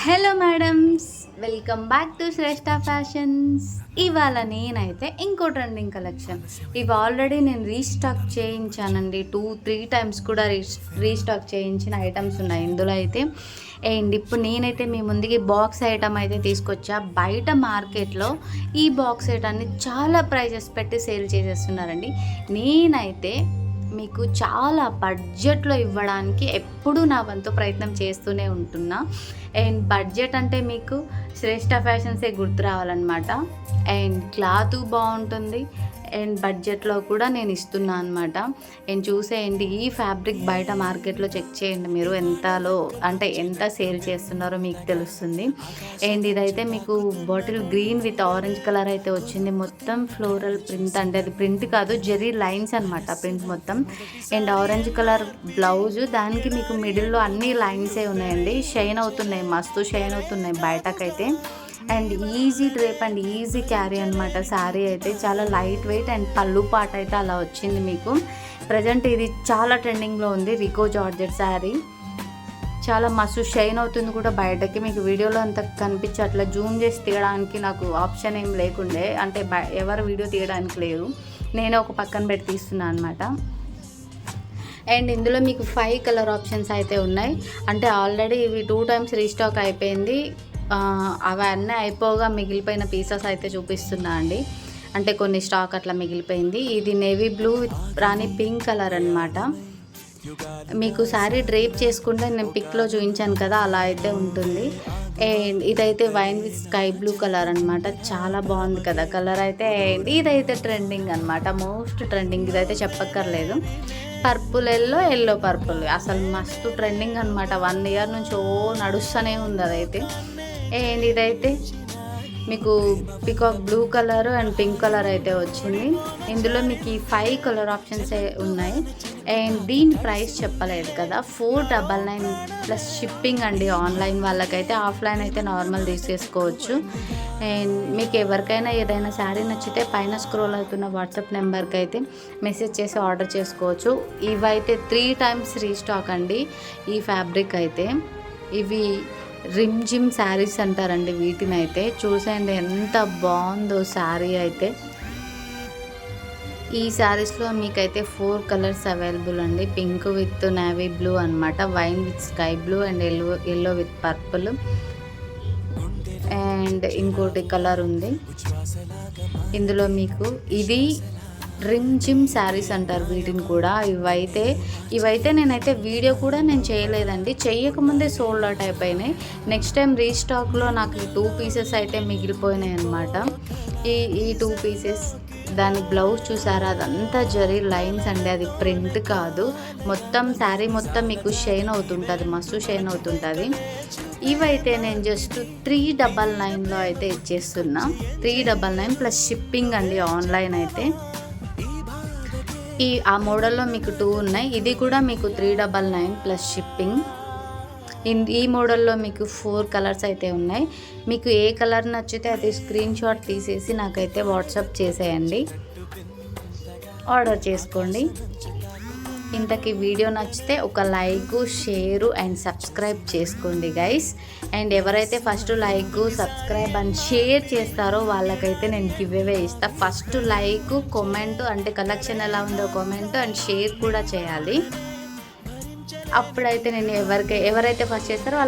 Hello madams, welcome back to Shreshtha fashions. ఇవాళ నేనైతే ఇంకో ట్రెండింగ్ కలెక్షన్ ఇవి ఆల్రెడీ నేను రీస్టాక్ చేయించానండి. 2-3 టైమ్స్ కూడా రీస్టాక్ చేయించిన ఐటమ్స్ ఉన్నాయి ఇందులో అయితే. అండ్ ఇప్పుడు నేనైతే మీ ముందుకి బాక్స్ ఐటమ్ అయితే తీసుకొచ్చా. బయట మార్కెట్లో ఈ బాక్స్ ఐటాన్ని చాలా ప్రైజెస్ పెట్టి సేల్ చేసేస్తున్నారండి. నేనైతే మీకు చాలా బడ్జెట్లో ఇవ్వడానికి ఎప్పుడూ నా వంతు ప్రయత్నం చేస్తూనే ఉంటున్నా. అండ్ బడ్జెట్ అంటే మీకు శ్రేష్ఠ ఫ్యాషన్సే గుర్తు రావాలన్నమాట. అండ్ క్లాత్ బాగుంటుంది అండ్ బడ్జెట్లో కూడా నేను ఇస్తున్నా అనమాట. అండ్ చూసేయండి, ఈ ఫ్యాబ్రిక్ బయట మార్కెట్లో చెక్ చేయండి మీరు ఎంతలో, అంటే ఎంత సేల్ చేస్తున్నారో మీకు తెలుస్తుంది. అండ్ ఇదైతే మీకు bottle green with orange colour అయితే వచ్చింది. మొత్తం ఫ్లోరల్ ప్రింట్, అంటే అది ప్రింట్ కాదు, జెరీ లైన్స్ అనమాట ప్రింట్ మొత్తం. అండ్ ఆరెంజ్ కలర్ బ్లౌజు, దానికి మీకు మిడిల్లో అన్ని లైన్సే ఉన్నాయండి. షైన్ అవుతున్నాయి, మస్తు షైన్ అవుతున్నాయి బయటకైతే. And easy drape and easy carry అనమాట. శారీ అయితే చాలా లైట్ వెయిట్ అండ్ పళ్ళు పాట అయితే అలా వచ్చింది మీకు. ప్రజెంట్ ఇది చాలా ట్రెండింగ్లో ఉంది, రికో జార్జెట్ శారీ. చాలా మస్తు షైన్ అవుతుంది కూడా బయటకి. మీకు వీడియోలో అంత కనిపించట్లా, జూమ్ చేసి తీయడానికి నాకు ఆప్షన్ ఏం లేకుండే, అంటే ఎవరు వీడియో తీయడానికి లేదు, నేనే ఒక పక్కన పెట్టి తీస్తున్నాను అనమాట. అండ్ ఇందులో మీకు 5 కలర్ ఆప్షన్స్ అయితే ఉన్నాయి. అంటే ఆల్రెడీ ఇవి 2 టైమ్స్ రీస్టాక్ అయిపోయింది. అవన్నీ అయిపోగా మిగిలిపోయిన పీసెస్ అయితే చూపిస్తున్నా అండి. అంటే కొన్ని స్టాక్ అట్లా మిగిలిపోయింది. ఇది navy blue with Rani pink colour అనమాట. మీకు శారీ డ్రేప్ చేసుకుంటే నేను పిక్లో చూపించాను కదా, అలా అయితే ఉంటుంది. అండ్ ఇదైతే wine with sky blue colour అనమాట. చాలా బాగుంది కదా కలర్ అయితే. అండ్ ఇదైతే ట్రెండింగ్ అనమాట, మోస్ట్ ట్రెండింగ్. ఇదైతే చెప్పక్కర్లేదు. పర్పుల్ ఎల్లో పర్పుల్ అసలు మస్తు ట్రెండింగ్ అనమాట. 1 ఇయర్ నుంచి నడుస్తూనే ఉంది అదైతే. అండ్ ఇదైతే మీకు peacock blue colour and pink colour అయితే వచ్చింది. ఇందులో మీకు ఈ 5 కలర్ ఆప్షన్స్ ఉన్నాయి. అండ్ దీని ప్రైస్ చెప్పలేదు కదా, 499 ప్లస్ షిప్పింగ్ అండి. ఆన్లైన్ వాళ్ళకైతే, ఆఫ్లైన్ అయితే నార్మల్ తీసేసుకోవచ్చు. అండ్ మీకు ఎవరికైనా ఏదైనా శారీ నచ్చితే పైన స్క్రోల్ అవుతున్న వాట్సాప్ నెంబర్కి అయితే మెసేజ్ చేసి ఆర్డర్ చేసుకోవచ్చు. ఇవైతే 3 టైమ్స్ రీస్టాక్ అండి ఈ ఫ్యాబ్రిక్ అయితే. ఇవి రిమ్ జిమ్ శారీస్ అంటారండి వీటిని అయితే. చూసేయండి ఎంత బాగుందో శారీ అయితే. ఈ శారీస్లో మీకైతే 4 కలర్స్ అవైలబుల్ అండి. పింక్ విత్ నేవీ బ్లూ అనమాట, wine with sky blue and yellow with purple. And ఇంకోటి కలర్ ఉంది ఇందులో మీకు. ఇది రిమ్ జిమ్ శారీస్ అంటారు వీటిని కూడా. ఇవైతే నేనైతే వీడియో కూడా నేను చేయలేదండి, చేయకముందే సోల్డ్ అవుట్ అయిపోయినాయి. నెక్స్ట్ టైం రీస్టాక్లో నాకు ఈ 2 పీసెస్ అయితే మిగిలిపోయినాయి అనమాట. ఈ 2 పీసెస్. దాని బ్లౌజ్ చూసారా, అదంతా జరీ లైన్స్ అండి, అది ప్రింట్ కాదు. మొత్తం శారీ మొత్తం మీకు షైన్ అవుతుంటుంది, మస్తు షైన్ అవుతుంటుంది. ఇవైతే నేను జస్ట్ 399లో అయితే ఇచ్చేస్తున్నా. 399 ప్లస్ షిప్పింగ్ అండి ఆన్లైన్ అయితే. ఆ మోడల్లో మీకు 2 ఉన్నాయి. ఇది కూడా మీకు 399 ప్లస్ షిప్పింగ్. ఈ మోడల్లో మీకు 4 కలర్స్ అయితే ఉన్నాయి. మీకు ఏ కలర్ నచ్చితే అది స్క్రీన్ షాట్ తీసేసి నాకైతే వాట్సాప్ చేసేయండి, ఆర్డర్ చేసుకోండి. ఇంతకీ వీడియో నచ్చితే ఒక లైక్, షేరు అండ్ సబ్స్క్రైబ్ చేసుకోండి గైస్. అండ్ ఎవరైతే first like, subscribe and share చేస్తారో వాళ్ళకైతే నేను గివ్ అవే ఇస్తా. ఫస్ట్ లైక్, కామెంట్, అంటే కలెక్షన్ ఎలా ఉందో కామెంట్ అండ్ షేర్ కూడా చేయాలి. అప్పుడైతే నేను ఎవరైతే ఫస్ట్ చేస్తారో